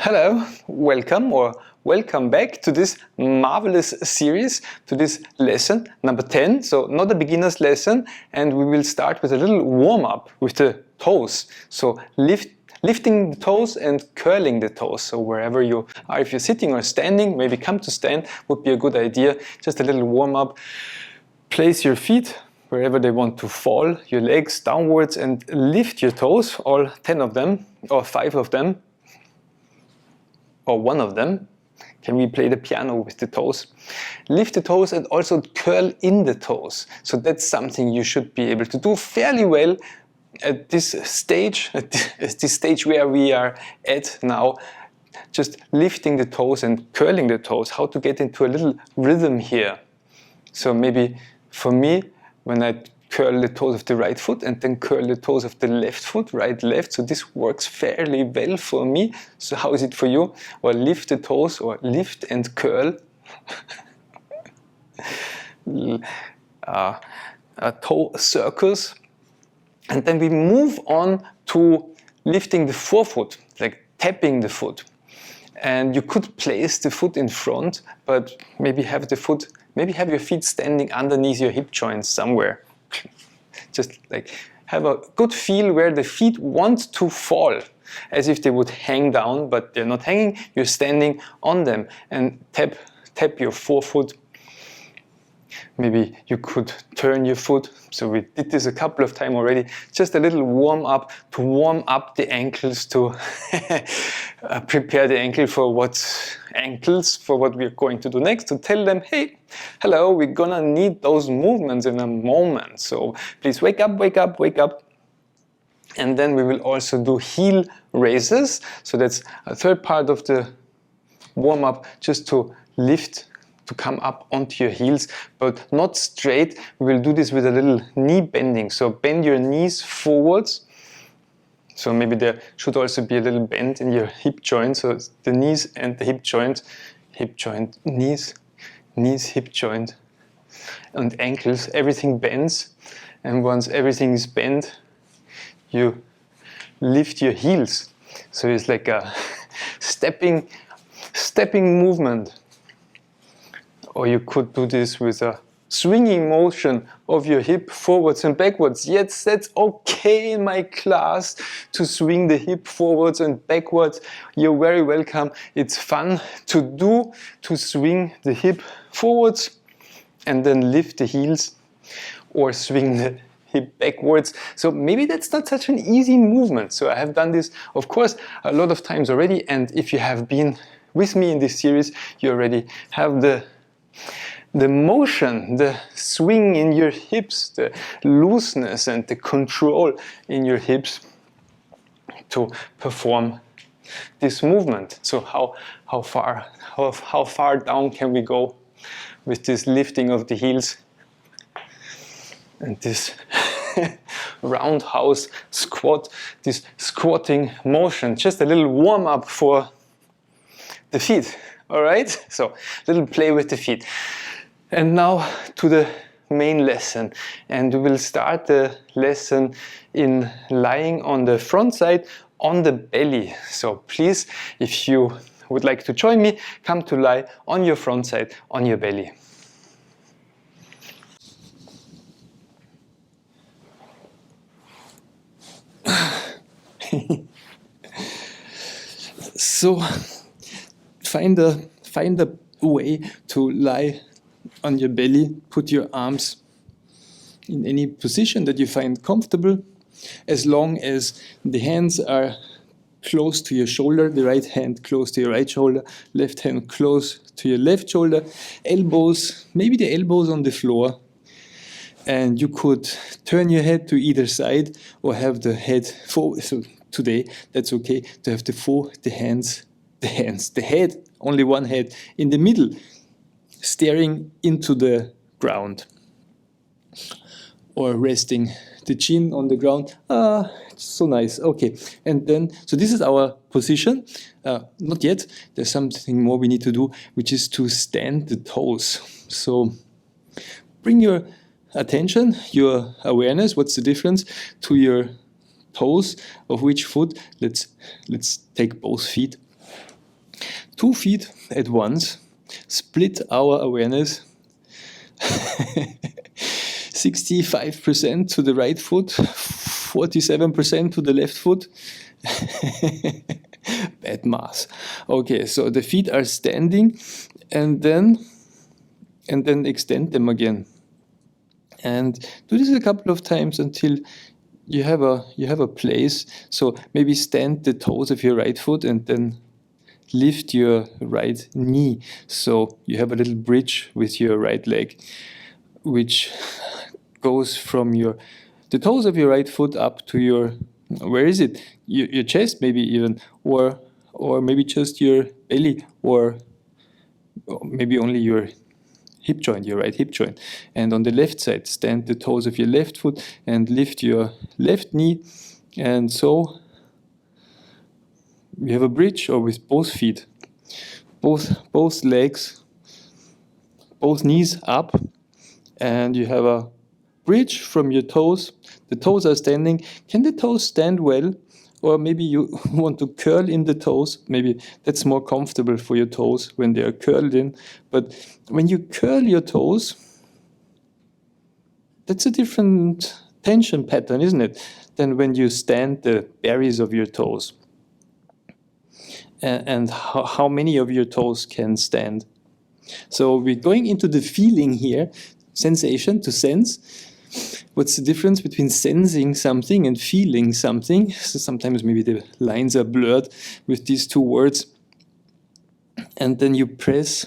Hello, welcome or welcome back to this marvelous series, to this lesson number 10. So not a beginner's lesson, and we will start with a little warm-up with the toes. So lifting the toes and curling the toes. So wherever you are, if you're sitting or standing, maybe come to stand would be a good idea. Just a little warm-up. Place your feet wherever they want to fall, your legs downwards, and lift your toes, all 10 of them or 5 of them. Or one of them. Can we play the piano with the toes? Lift the toes and also curl in the toes. So that's something you should be able to do fairly well at this stage where we are at now. Just lifting the toes and curling the toes. How to get into a little rhythm here. So maybe for me, when I curl the toes of the right foot and then curl the toes of the left foot, right, left. So this works fairly well for me. So how is it for you? Or lift the toes or lift and curl. Toe circles. And then we move on to lifting the forefoot, like tapping the foot. And you could place the foot in front, but maybe have your feet standing underneath your hip joints somewhere. Just like have a good feel where the feet want to fall, as if they would hang down, but they're not hanging. You're standing on them and tap your forefoot. Maybe you could turn your foot. So we did this a couple of times already. Just a little warm up to warm up the ankles, to prepare the ankles for what we're going to do next, to tell them, hey, hello, we're gonna need those movements in a moment. So please wake up, wake up, wake up. And then we will also do heel raises. So that's a third part of the warm up, just to lift, to come up onto your heels, but not straight. We will do this with a little knee bending. So bend your knees forwards. So maybe there should also be a little bend in your hip joint. So the knees and the hip joint, knees, hip joint, and ankles. Everything bends. And once everything is bent, you lift your heels. So it's like a stepping movement. Or you could do this with a swinging motion of your hip forwards and backwards. Yes, that's okay in my class to swing the hip forwards and backwards. You're very welcome. It's fun to do, to swing the hip forwards and then lift the heels, or swing the hip backwards. So maybe that's not such an easy movement. So I have done this, of course, a lot of times already. And if you have been with me in this series, you already have the motion, the swing in your hips, the looseness and the control in your hips to perform this movement. So how far down can we go with this lifting of the heels and this roundhouse squat, this squatting motion? Just a little warm up for the feet. All right, so little play with the feet. And now to the main lesson. And we will start the lesson in lying on the front side on the belly. So please, if you would like to join me, come to lie on your front side on your belly. So find a way to lie on your belly. Put your arms in any position that you find comfortable, as long as the hands are close to your shoulder, the right hand close to your right shoulder, left hand close to your left shoulder, elbows, maybe the elbows on the floor. And you could turn your head to either side or have the head forward. So today, that's okay to have the head, only one head in the middle, staring into the ground, or resting the chin on the ground. So nice. Okay, and then, so this is our position. Not yet. There's something more we need to do, which is to stand the toes. So bring your attention, your awareness, what's the difference, to your toes of which foot. Let's take both feet. 2 feet at once, split our awareness 65% to the right foot, 47% to the left foot. Bad math. Okay, so the feet are standing, and then extend them again. And do this a couple of times until you have a place. So maybe stand the toes of your right foot and then lift your right knee. So you have a little bridge with your right leg, which goes from the toes of your right foot up to your, where is it? Your chest maybe even, or maybe just your belly, or maybe only your hip joint, your right hip joint. And on the left side, stand the toes of your left foot and lift your left knee. And so we have a bridge, or with both feet, both legs, both knees up, and you have a bridge from your toes. The toes are standing. Can the toes stand well? Or maybe you want to curl in the toes. Maybe that's more comfortable for your toes when they are curled in. But when you curl your toes, that's a different tension pattern, isn't it, than when you stand the berries of your toes. And how many of your toes can stand? So we're going into the feeling here, sensation, to sense. What's the difference between sensing something and feeling something? So sometimes maybe the lines are blurred with these two words. And then you press.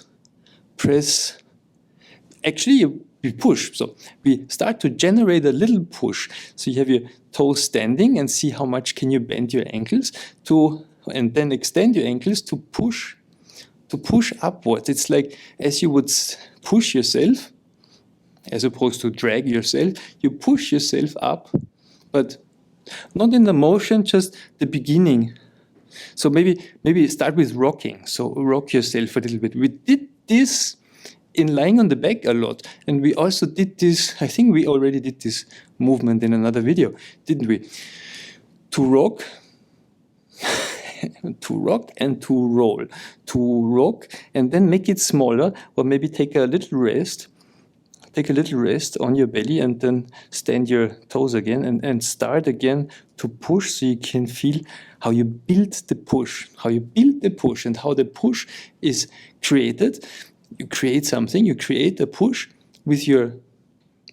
Actually, you push. So we start to generate a little push. So you have your toes standing, and see how much can you bend your ankles to, and then extend your ankles to push upwards. It's like as you would push yourself, as opposed to drag yourself, you push yourself up, but not in the motion, just the beginning. So maybe start with rocking. So rock yourself a little bit. We did this in lying on the back a lot, and we also did this, I think we already did this movement in another video, didn't we? To rock, to rock and to roll. To rock and then make it smaller, or maybe take a little rest. Take a little rest on your belly, and then stand your toes again, and start again to push, so you can feel how you build the push, and how the push is created. You create something, you create a push with your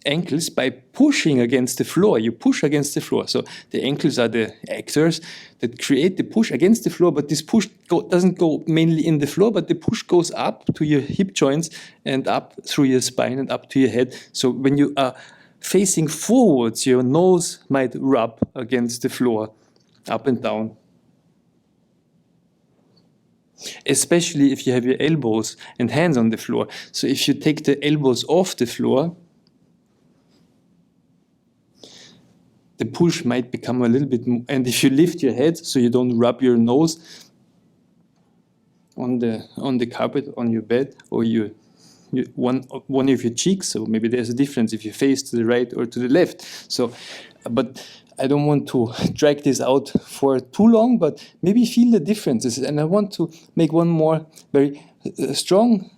ankles by pushing against the floor. You push against the floor. So the ankles are the actors that create the push against the floor, but this push doesn't go mainly in the floor, but the push goes up to your hip joints and up through your spine and up to your head. So when you are facing forwards, your nose might rub against the floor, up and down. Especially if you have your elbows and hands on the floor. So if you take the elbows off the floor, the push might become a little bit more, and if you lift your head so you don't rub your nose on the carpet on your bed, or one of your cheeks, so maybe there's a difference if you face to the right or to the left. So, but I don't want to drag this out for too long, but maybe feel the differences. And I want to make one more very strong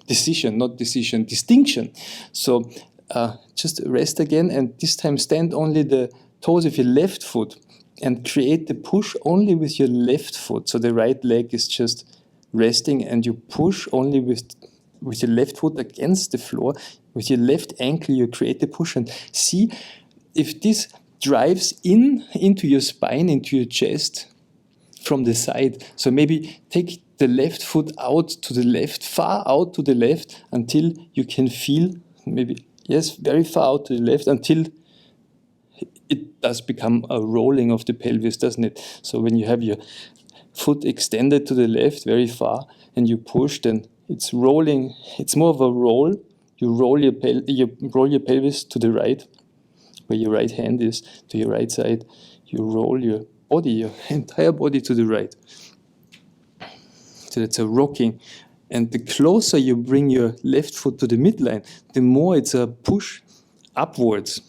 distinction. So just rest again, and this time stand only the toes of your left foot and create the push only with your left foot. So the right leg is just resting, and you push only with your left foot against the floor. With your left ankle you create the push, and see if this drives into your spine, into your chest from the side. So maybe take the left foot out to the left, far out to the left, until you can feel, maybe, yes, very far out to the left, until it does become a rolling of the pelvis, doesn't it? So when you have your foot extended to the left very far and you push, then it's rolling. It's more of a roll. You roll your pelvis to the right, where your right hand is, to your right side. You roll your body, your entire body to the right. So that's a rocking. And the closer you bring your left foot to the midline, the more it's a push upwards.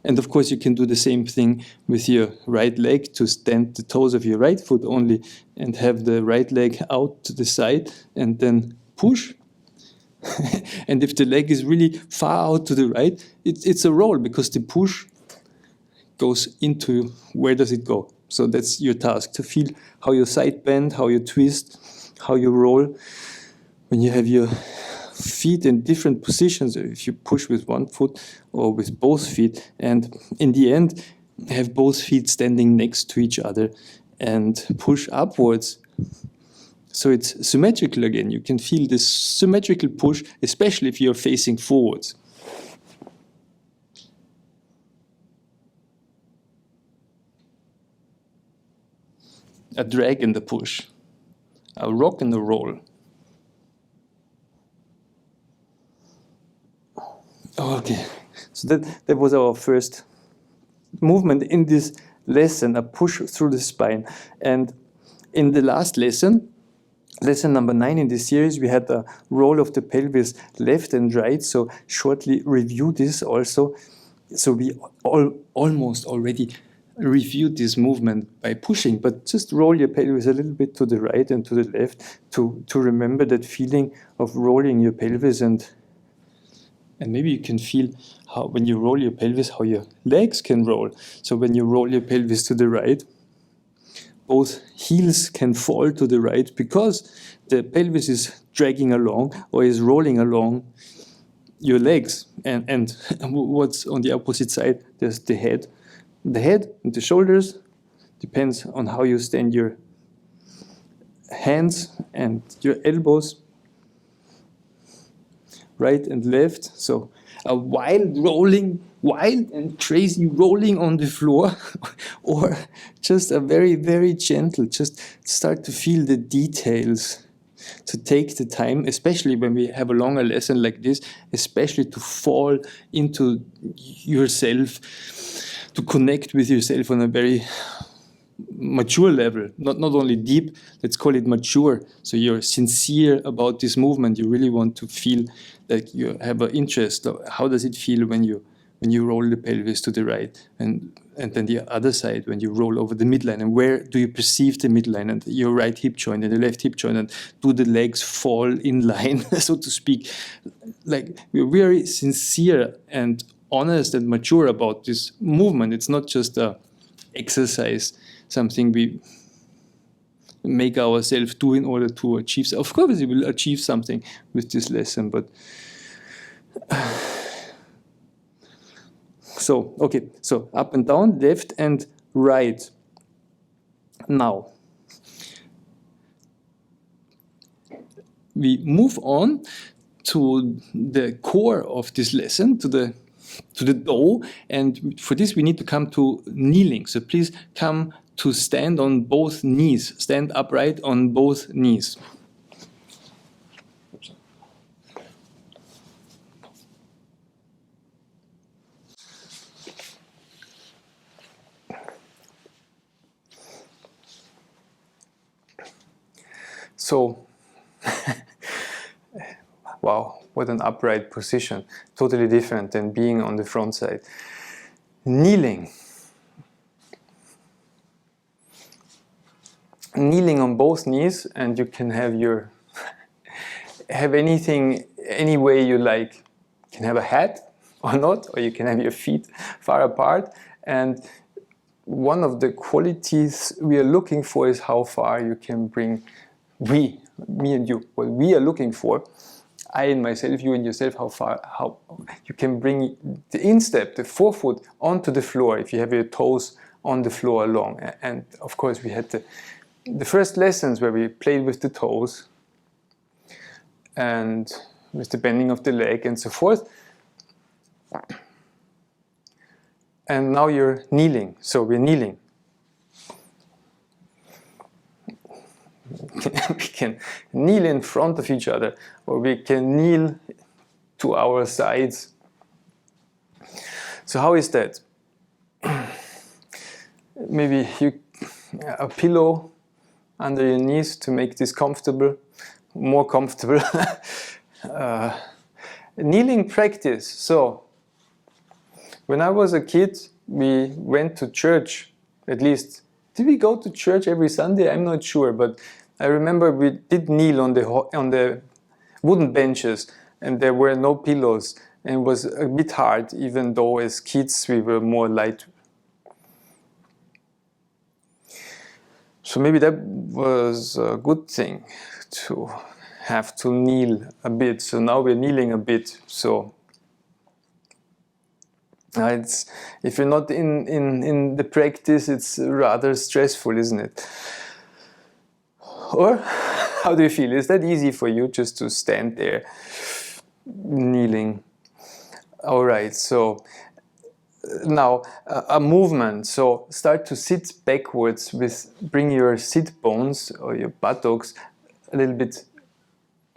And of course you can do the same thing with your right leg, to stand the toes of your right foot only and have the right leg out to the side and then push. And if the leg is really far out to the right, it's a roll, because the push goes into, where does it go? So that's your task, to feel how your side bend, how you twist, how you roll. When you have your feet in different positions, if you push with one foot or with both feet, and in the end have both feet standing next to each other and push upwards. So it's symmetrical again. You can feel this symmetrical push, especially if you're facing forwards. A drag and a push, a rock and a roll. Okay, so that was our first movement in this lesson, a push through the spine. And in the last lesson, lesson number 9 in this series, we had a roll of the pelvis left and right. So shortly review this also. So we almost already reviewed this movement by pushing, but just roll your pelvis a little bit to the right and to the left to remember that feeling of rolling your pelvis. And maybe you can feel how, when you roll your pelvis, how your legs can roll. So when you roll your pelvis to the right, both heels can fall to the right, because the pelvis is dragging along or is rolling along your legs. And what's on the opposite side? There's the head. The head and the shoulders depends on how you stand your hands and your elbows, right and left. So a wild and crazy rolling on the floor, or just a very, very gentle, just start to feel the details, to take the time, especially when we have a longer lesson like this, especially to fall into yourself, to connect with yourself on a very mature level, not only deep, let's call it mature. So you're sincere about this movement. You really want to feel that you have an interest. How does it feel when you roll the pelvis to the right, and then the other side when you roll over the midline, and where do you perceive the midline and your right hip joint and the left hip joint, and do the legs fall in line, so to speak? Like, we're very sincere and honest and mature about this movement. It's not just a exercise, something we make ourselves do in order to achieve. Of course, we will achieve something with this lesson, but so okay. So up and down, left and right. Now we move on to the core of this lesson, to the dough, and for this we need to come to kneeling. So please come to stand on both knees. Stand upright on both knees. So, wow, what an upright position. Totally different than being on the front side. Kneeling. Kneeling on both knees, and you can have your have anything, any way you like. You can have a hat or not, or you can have your feet far apart. And one of the qualities we are looking for is how far you can bring, me and you, what we are looking for, I and myself, you and yourself, how you can bring the instep, the forefoot, onto the floor if you have your toes on the floor along. And of course we had the first lessons where we played with the toes and with the bending of the leg and so forth. And now you're kneeling, so we're kneeling. We can kneel in front of each other, or we can kneel to our sides. So how is that? Maybe a pillow under your knees to make this comfortable, more comfortable. Kneeling practice. So When I was a kid, we went to church, at least. Did we go to church every Sunday? I'm not sure, but I remember we did kneel on the wooden benches, and there were no pillows, and it was a bit hard, even though as kids we were more light. So maybe that was a good thing, to have to kneel a bit. So now we're kneeling a bit. So if you're not in the practice, it's rather stressful, isn't it? Or how do you feel? Is that easy for you, just to stand there kneeling? All right, so now a movement. So start to sit backwards, bring your sit bones or your buttocks a little bit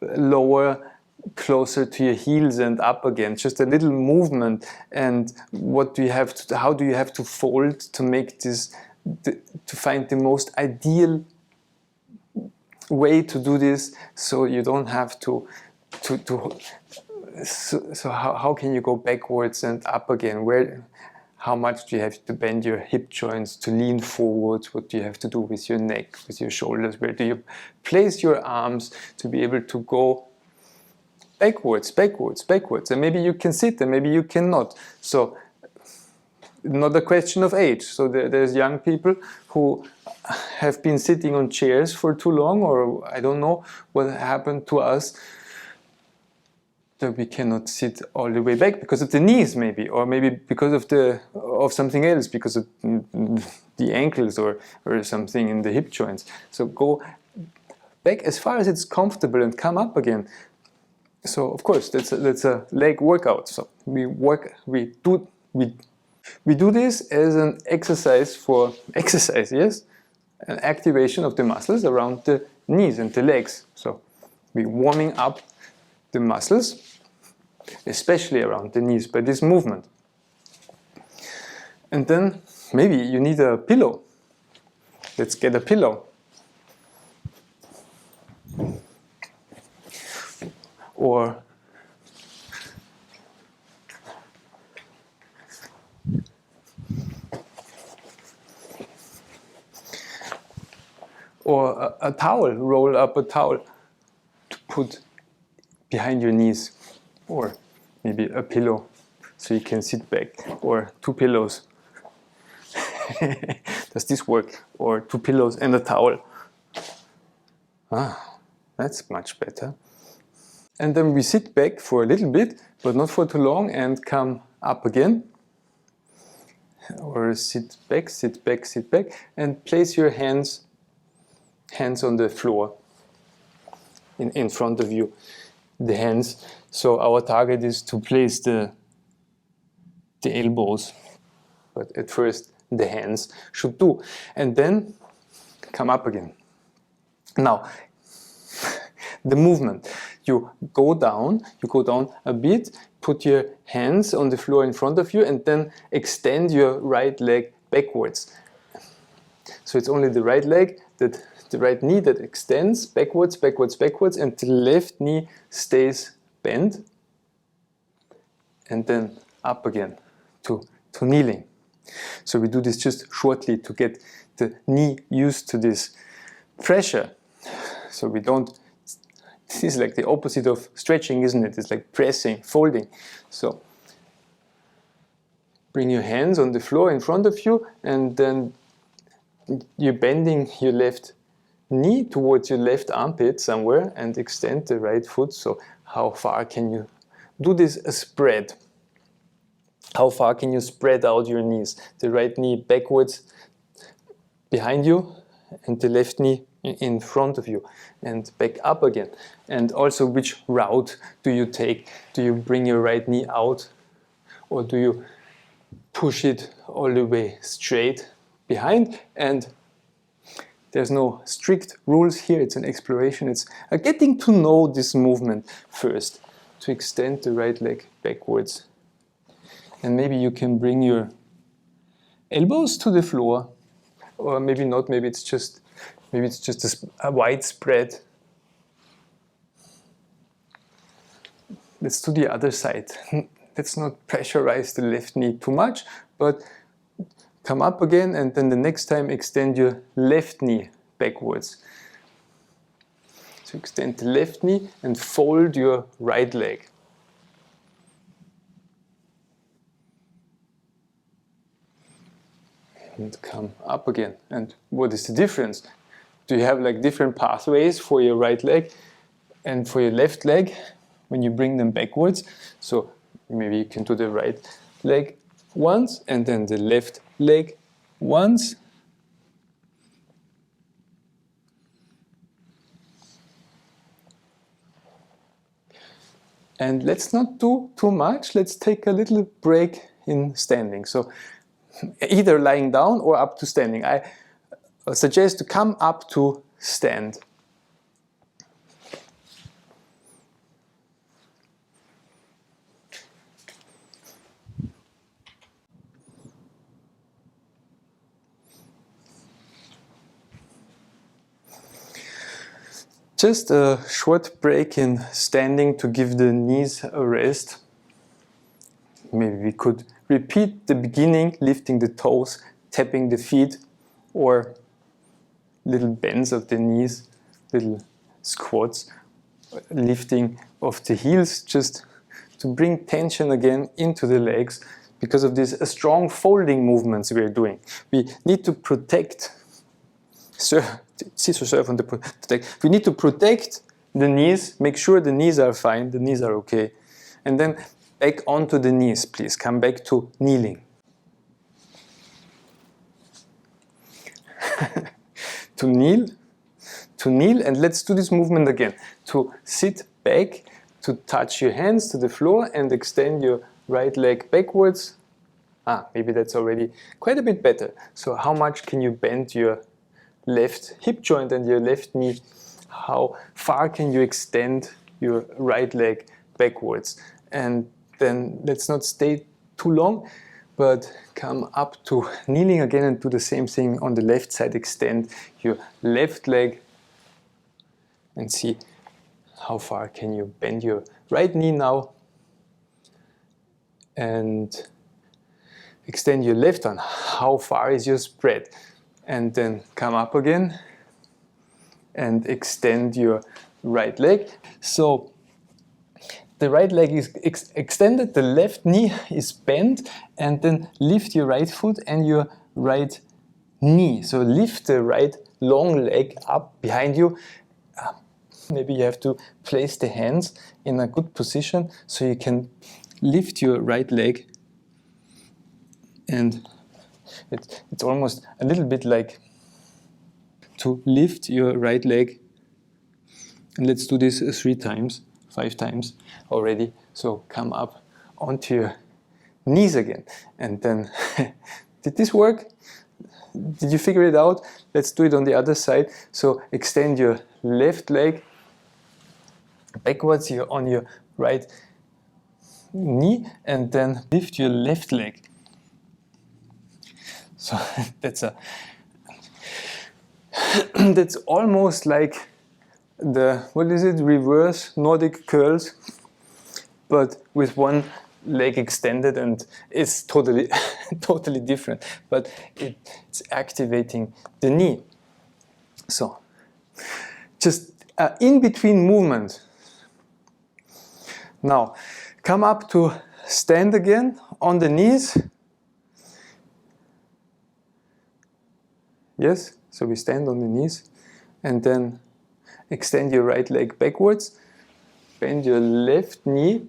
lower, closer to your heels and up again. Just a little movement. And how do you have to fold to make this, to find the most ideal way to do this, so you don't have to so how can you go backwards and up again? How much do you have to bend your hip joints to lean forward? What do you have to do with your neck, with your shoulders? Where do you place your arms to be able to go backwards, backwards, backwards? And maybe you can sit and maybe you cannot. So not a question of age. So there's young people who have been sitting on chairs for too long, or I don't know what happened to us, that we cannot sit all the way back because of the knees, maybe, or maybe because of something else, because of the ankles or something in the hip joints. So go back as far as it's comfortable and come up again. So of course that's a leg workout. So we do this as an exercise, yes, an activation of the muscles around the knees and the legs. So we're warming up the muscles, especially around the knees, by this movement. And then maybe you need a pillow. Let's get a pillow. Or a towel, roll up a towel to put behind your knees, or maybe a pillow so you can sit back, or two pillows. Does this work? Or two pillows and a towel. That's much better. And then we sit back for a little bit, but not for too long, and come up again. Or sit back, sit back, sit back, and place your hands on the floor in front of you. The hands. So our target is to place the elbows, but at first the hands should do, and then come up again. Now the movement, you go down a bit, put your hands on the floor in front of you, and then extend your right leg backwards. So it's only the right leg, the right knee that extends backwards, backwards, backwards, and the left knee stays bent, and then up again to kneeling. So we do this just shortly to get the knee used to this pressure. So we don't, this is like the opposite of stretching, isn't it? It's like pressing, folding. So bring your hands on the floor in front of you, and then you're bending your left knee towards your left armpit somewhere, and extend the right foot. So how far can you do this? A spread. How far can you spread out your knees? The right knee backwards behind you, and the left knee in front of you, and back up again. And also, which route do you take? Do you bring your right knee out, or do you push it all the way straight behind? And there's no strict rules here. It's an exploration. It's getting to know this movement first, to extend the right leg backwards. And maybe you can bring your elbows to the floor, or maybe not. Maybe it's just a wide spread. Let's do the other side. let's not pressurize the left knee too much, but come up again, and then the next time extend your left knee backwards. So extend the left knee and fold your right leg. And come up again. And what is the difference? Do you have like different pathways for your right leg and for your left leg when you bring them backwards? So maybe you can do the right leg once and then the left leg once. And let's not do too much. Let's take a little break in standing. So either lying down or up to standing. I suggest to come up to stand. Just a short break in standing to give the knees a rest. Maybe we could repeat the beginning, lifting the toes, tapping the feet, or little bends of the knees, little squats, lifting of the heels, just to bring tension again into the legs because of these strong folding movements we are doing. We need to protect. We need to protect the knees, make sure the knees are fine, the knees are okay. And then back onto the knees, please. Come back to kneeling. to kneel, and let's do this movement again. To sit back, to touch your hands to the floor and extend your right leg backwards. Maybe that's already quite a bit better. So how much can you bend your left hip joint and your left knee? How far can you extend your right leg backwards? And then let's not stay too long, but come up to kneeling again and do the same thing on the left side. Extend your left leg and see how far can you bend your right knee now. And extend your left arm. How far is your spread? And then come up again and extend your right leg. So the right leg is extended, the left knee is bent, and then lift your right foot and your right knee. So lift the right long leg up behind you. Maybe you have to place the hands in a good position so you can lift your right leg, and it's almost a little bit like to lift your right leg. And let's do this 3 times, 5 times already. So come up onto your knees again. And then, did this work? Did you figure it out? Let's do it on the other side. So extend your left leg backwards. You're on your right knee, and then lift your left leg. So that's almost like the, what is it, reverse Nordic curls, but with one leg extended, and it's totally totally different, but it's activating the knee. So just in between movement. Now come up to stand again on the knees. Yes, so we stand on the knees and then extend your right leg backwards, bend your left knee,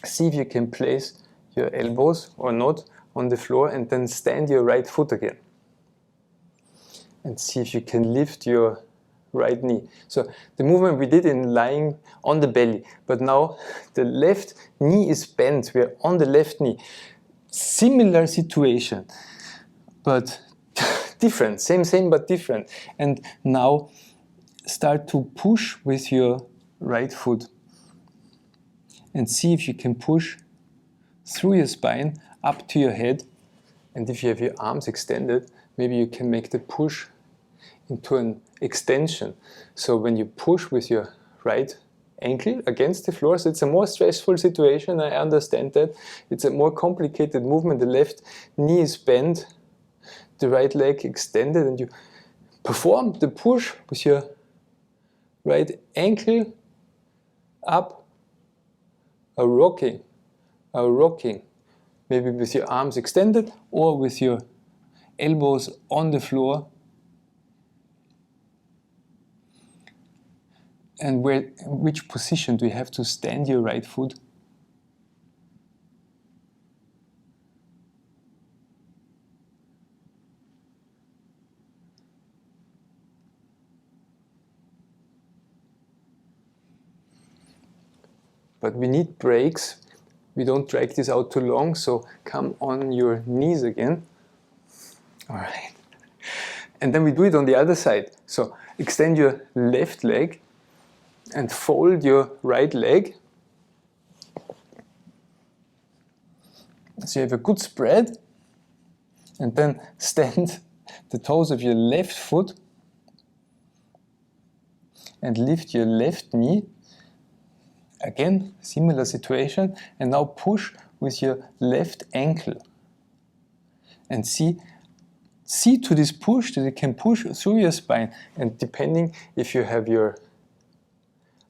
see if you can place your elbows or not on the floor, and then stand your right foot again. And see if you can lift your right knee. So the movement we did in lying on the belly, but now the left knee is bent, we are on the left knee. Similar situation, but different, same but different. And now start to push with your right foot and see if you can push through your spine up to your head. And if you have your arms extended, maybe you can make the push into an extension. So when you push with your right ankle against the floor. So it's a more stressful situation, I understand that. It's a more complicated movement. The left knee is bent, the right leg extended, and you perform the push with your right ankle up, a rocking, maybe with your arms extended or with your elbows on the floor. And which position do you have to stand your right foot? But we need breaks. We don't drag this out too long, so come on your knees again. All right. And then we do it on the other side. So extend your left leg and fold your right leg. So you have a good spread. And then stand the toes of your left foot and lift your left knee. Again, similar situation. And now push with your left ankle. And see to this push that it can push through your spine. And depending if you have your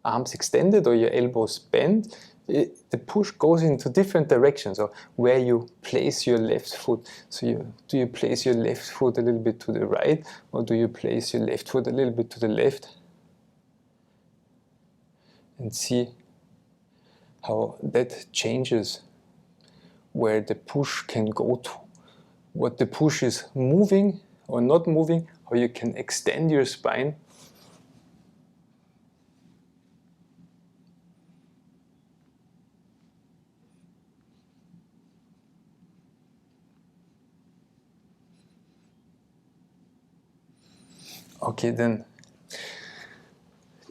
arms extended or your elbows bent, the push goes into different directions, or where you place your left foot. So do you place your left foot a little bit to the right, or do you place your left foot a little bit to the left? And see how that changes where the push can go to, what the push is moving or not moving, how you can extend your spine. Okay, then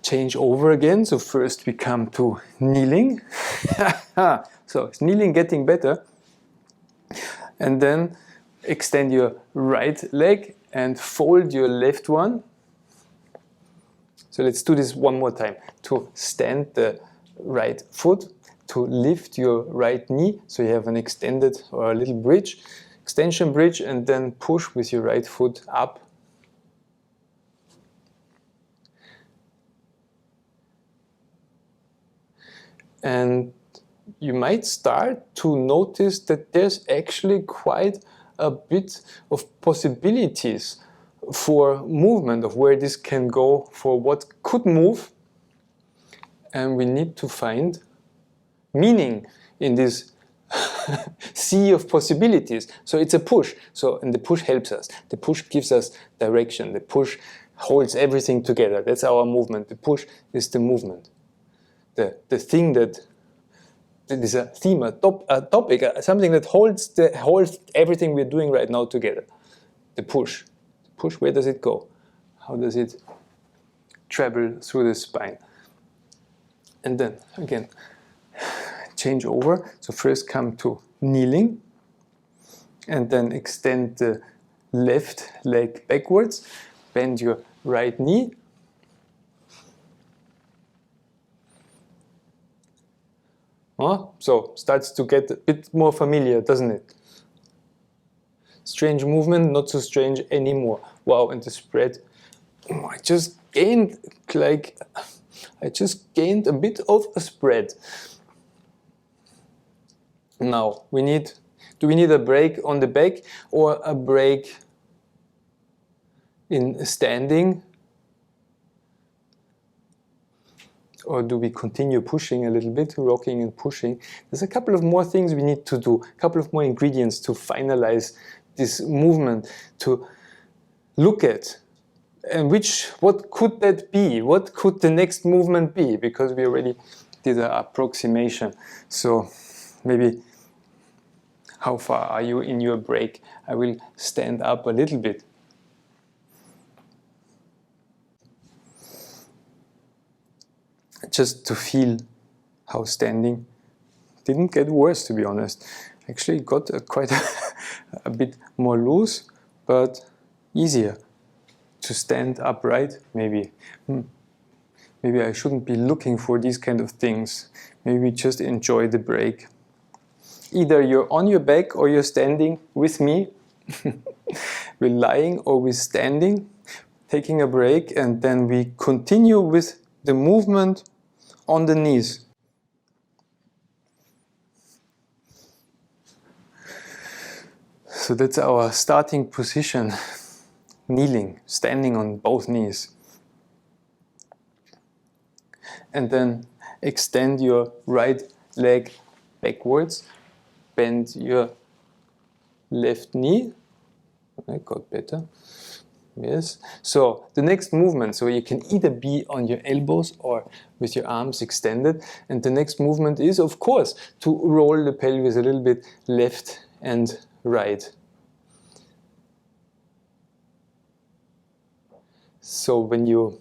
change over again. So first we come to kneeling. So is kneeling getting better? And then extend your right leg and fold your left one. So let's do this one more time. To stand the right foot, to lift your right knee, so you have an extended or a little bridge, extension bridge, and then push with your right foot up. And you might start to notice that there's actually quite a bit of possibilities for movement, of where this can go, for what could move. And we need to find meaning in this sea of possibilities. So it's a push. And the push helps us. The push gives us direction. The push holds everything together. That's our movement. The push is the movement. The thing that is a theme, a topic, something that holds everything we're doing right now together. The push. The push, where does it go? How does it travel through the spine? And then, again, change over. So first come to kneeling, and then extend the left leg backwards. Bend your right knee. So starts to get a bit more familiar, doesn't it? Strange movement, not so strange anymore. Wow, and the spread. I just gained a bit of a spread. Now do we need a break on the back or a break in standing? Or do we continue pushing a little bit, rocking and pushing? There's a couple of more things we need to do, a couple of more ingredients to finalize this movement, to look at. And what could that be? What could the next movement be? Because we already did an approximation. So maybe, how far are you in your break? I will stand up a little bit. Just to feel how standing didn't get worse, to be honest. Actually got quite a bit more loose, but easier to stand upright. Maybe maybe I shouldn't be looking for these kind of things. Maybe just enjoy the break. Either you're on your back or you're standing with me. We're lying or we're standing, taking a break, and then we continue with the movement on the knees. So that's our starting position, kneeling, standing on both knees. And then extend your right leg backwards, bend your left knee. I got better. Yes. So the next movement, so you can either be on your elbows or with your arms extended. And the next movement is, of course, to roll the pelvis a little bit left and right. So when you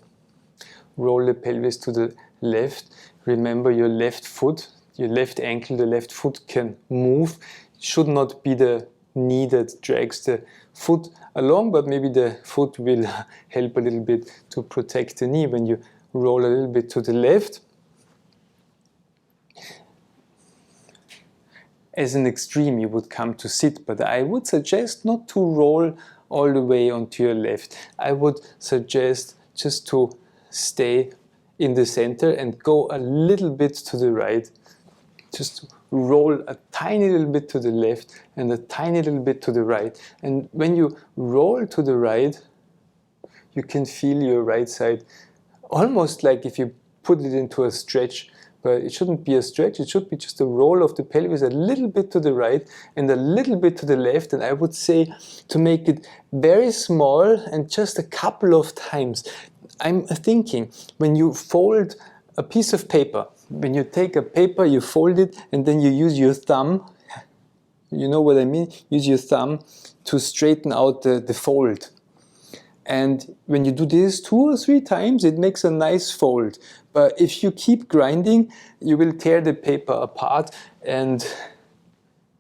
roll the pelvis to the left, remember your left foot, your left ankle, the left foot can move. It should not be the knee that drags the foot along, but maybe the foot will help a little bit to protect the knee when you roll a little bit to the left. As an extreme, you would come to sit, but I would suggest not to roll all the way onto your left. I would suggest just to stay in the center and go a little bit to the right. Just roll a tiny little bit to the left and a tiny little bit to the right. And when you roll to the right, you can feel your right side almost like if you put it into a stretch. But it shouldn't be a stretch, it should be just a roll of the pelvis a little bit to the right and a little bit to the left. And I would say to make it very small and just a couple of times. I'm thinking when you fold a piece of paper, when you take a paper, you fold it and then you use your thumb, you know what I mean? Use your thumb to straighten out the fold. And when you do this 2 or 3 times, it makes a nice fold. But if you keep grinding, you will tear the paper apart, and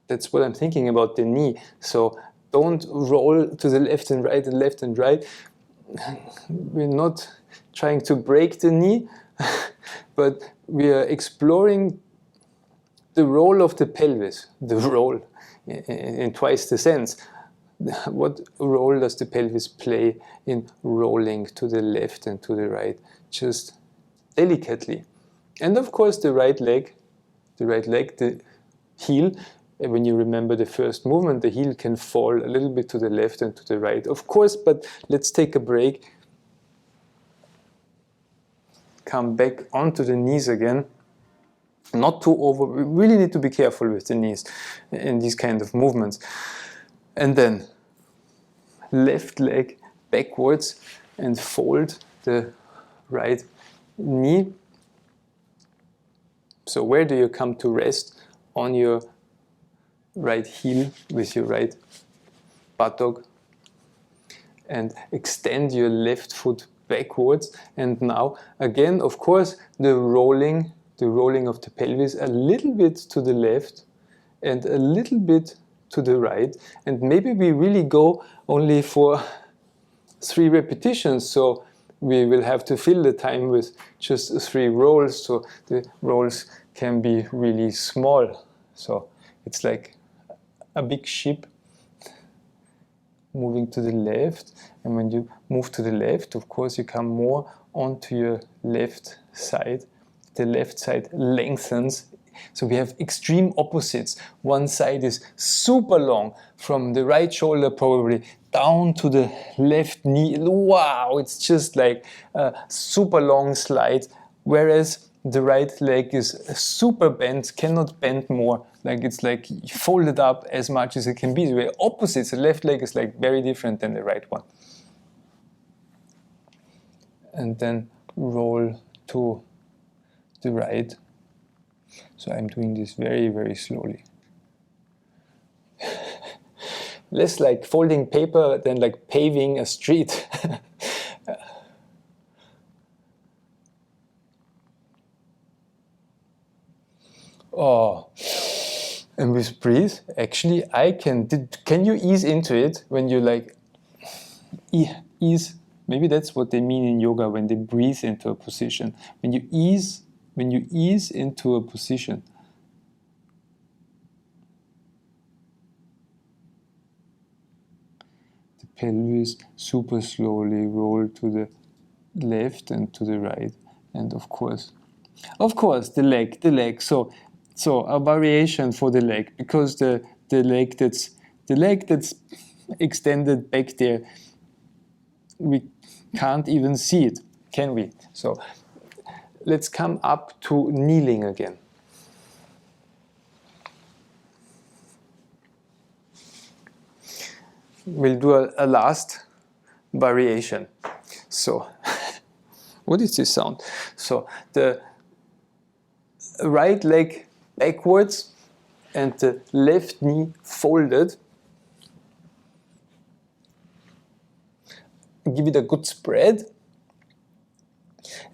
that's what I'm thinking about the knee. So don't roll to the left and right and left and right. We're not trying to break the knee, but we are exploring the role of the pelvis, the role in twice the sense. What role does the pelvis play in rolling to the left and to the right, just delicately? And of course the right leg, the heel, when you remember the first movement, the heel can fall a little bit to the left and to the right, of course, but let's take a break. Come back onto the knees again. Not too over, we really need to be careful with the knees in these kind of movements. And then left leg backwards and fold the right knee. So where do you come to rest? On your right heel with your right buttock, and extend your left foot backwards. And now again, of course, the rolling of the pelvis a little bit to the left and a little bit to the right. And maybe we really go only for 3 repetitions, so we will have to fill the time with just 3 rolls, so the rolls can be really small. So it's like a big ship moving to the left, and when you move to the left, of course, you come more onto your left side. The left side lengthens. So we have extreme opposites. One side is super long, from the right shoulder probably down to the left knee. Wow, it's just like a super long slide. Whereas the right leg is super bent, cannot bend more. Like it's like folded up as much as it can be. The opposites, the left leg is like very different than the right one. And then roll to the right. So I'm doing this very, very slowly. Less like folding paper than like paving a street. Oh, and with breathe, actually I can you ease into it when you like ease Maybe that's what they mean in yoga when they breathe into a position. When you ease into a position, the pelvis super slowly roll to the left and to the right, and of course the leg. So a variation for the leg, because the leg that's extended back there, we can't even see it, can we? So let's come up to kneeling again. We'll do a last variation. So what is this sound? So the right leg backwards and the left knee folded. Give it a good spread,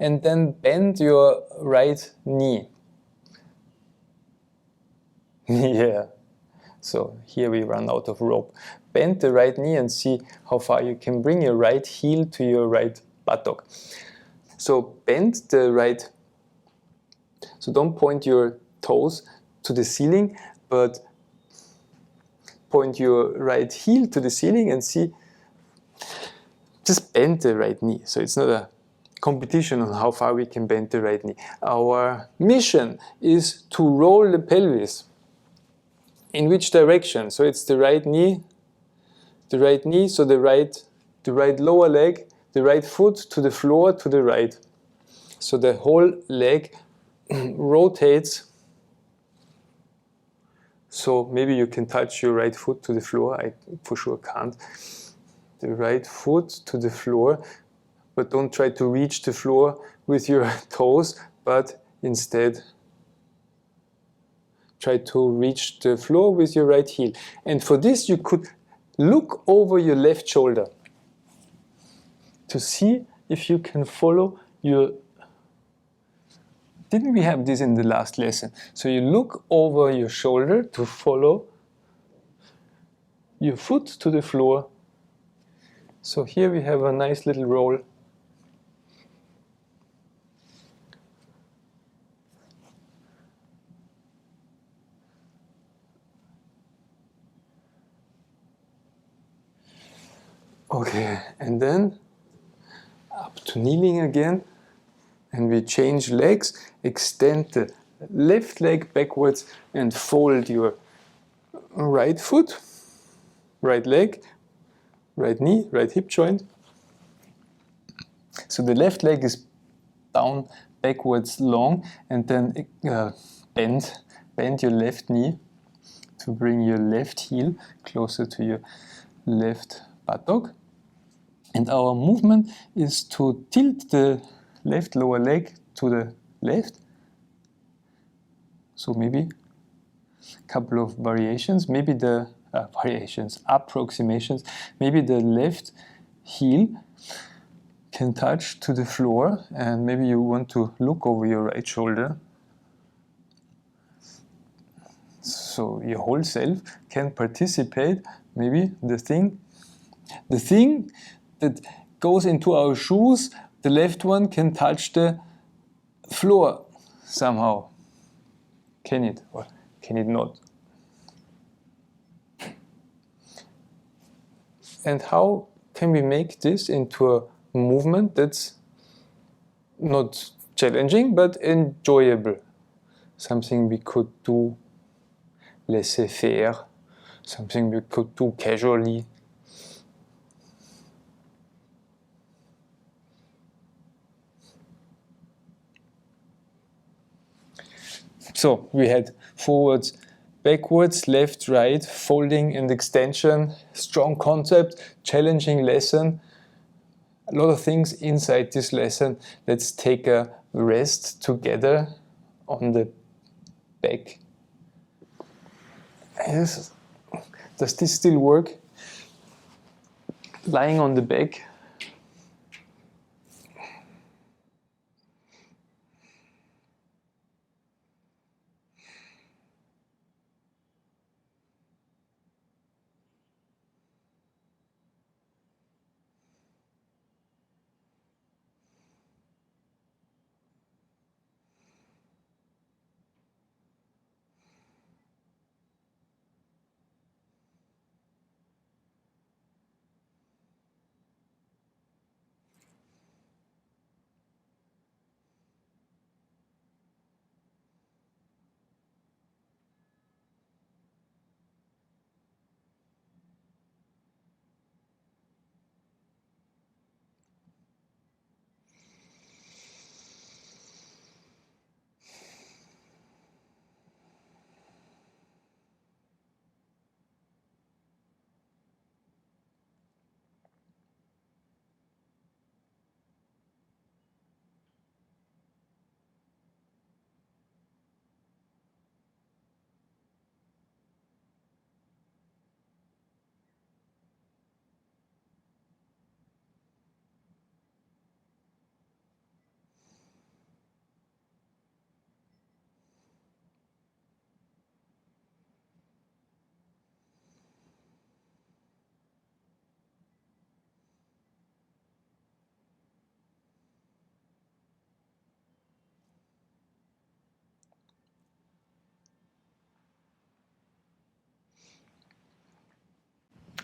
and then bend your right knee. Yeah. So here we run out of rope. Bend the right knee and see how far you can bring your right heel to your right buttock. So bend the right, so don't point your toes to the ceiling, but point your right heel to the ceiling and see, just bend the right knee. So it's not a competition on how far we can bend the right knee. Our mission is to roll the pelvis. In which direction? So it's the right knee, so the right lower leg, the right foot to the floor to the right. So the whole leg rotates. So maybe you can touch your right foot to the floor. I for sure can't. The right foot to the floor, but don't try to reach the floor with your toes, but instead try to reach the floor with your right heel. And for this you could look over your left shoulder to see if you can follow your... Didn't we have this in the last lesson? So you look over your shoulder to follow your foot to the floor. So here we have a nice little roll. Okay, and then up to kneeling again, and we change legs, extend the left leg backwards and fold your right foot, right leg, right knee, right hip joint. So the left leg is down, backwards, long, and then bend your left knee to bring your left heel closer to your left buttock. And our movement is to tilt the left lower leg to the left. So maybe a couple of variations, maybe the approximations, maybe the left heel can touch to the floor, and maybe you want to look over your right shoulder. So your whole self can participate. Maybe the thing that goes into our shoes, the left one can touch the floor somehow. Can it, or can it not? And how can we make this into a movement that's not challenging but enjoyable? Something we could do laissez-faire, something we could do casually. So we had forwards, backwards, left, right, folding and extension, strong concept, challenging lesson. A lot of things inside this lesson. Let's take a rest together on the back. Yes. Does this still work? Lying on the back.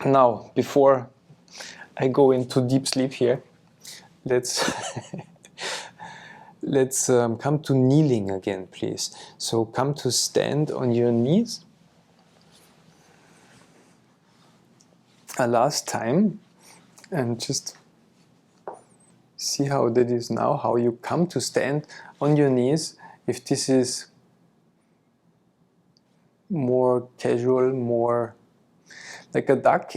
Now, before I go into deep sleep here, let's let's come to kneeling again, please. So come to stand on your knees. A last time, and just see how that is now, how you come to stand on your knees. If this is more casual, more like a duck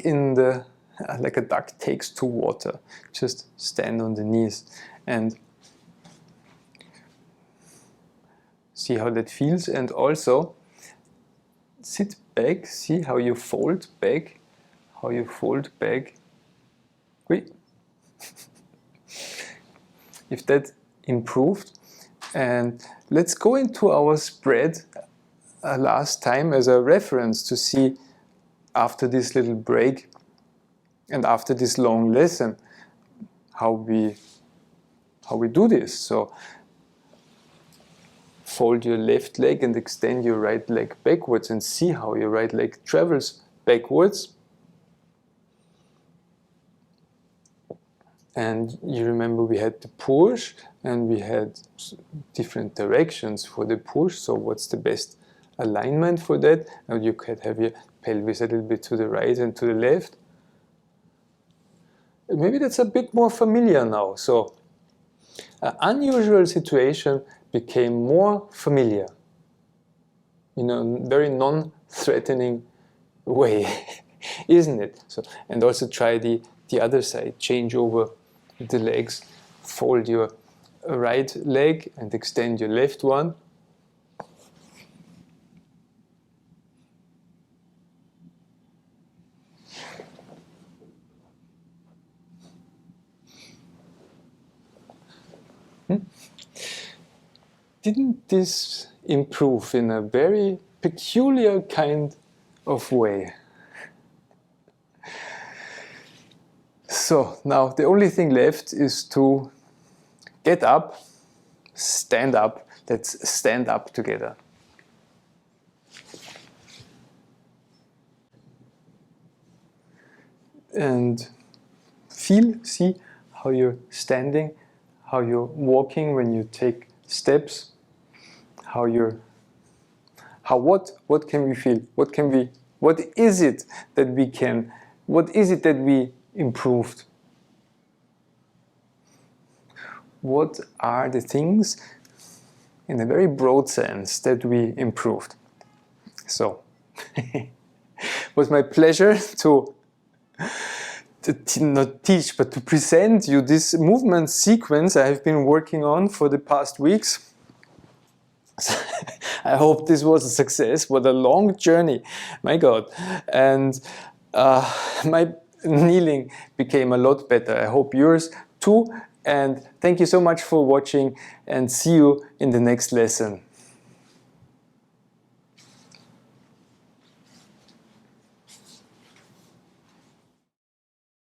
like a duck takes to water, just stand on the knees and see how that feels. And also sit back, see how you fold back, Wait. If that improved. And let's go into our spread last time as a reference to see, after this little break and after this long lesson, how we do this. So fold your left leg and extend your right leg backwards, and see how your right leg travels backwards. And you remember we had the push and we had different directions for the push. So what's the best alignment for that? Now you could have your pelvis a little bit to the right and to the left. Maybe that's a bit more familiar now. So an unusual situation became more familiar in a very non-threatening way, isn't it? So, and also try the other side, change over the legs, fold your right leg and extend your left one. Didn't this improve in a very peculiar kind of way? So now the only thing left is to get up, stand up. Let's stand up together. And see how you're standing, how you're walking when you take steps, what can we feel? What is it that we improved? What are the things, in a very broad sense, that we improved? So, it was my pleasure to not teach, but to present you this movement sequence I have been working on for the past weeks. I hope this was a success. What a long journey, my God. And my kneeling became a lot better. I hope yours too. And thank you so much for watching, and see you in the next lesson.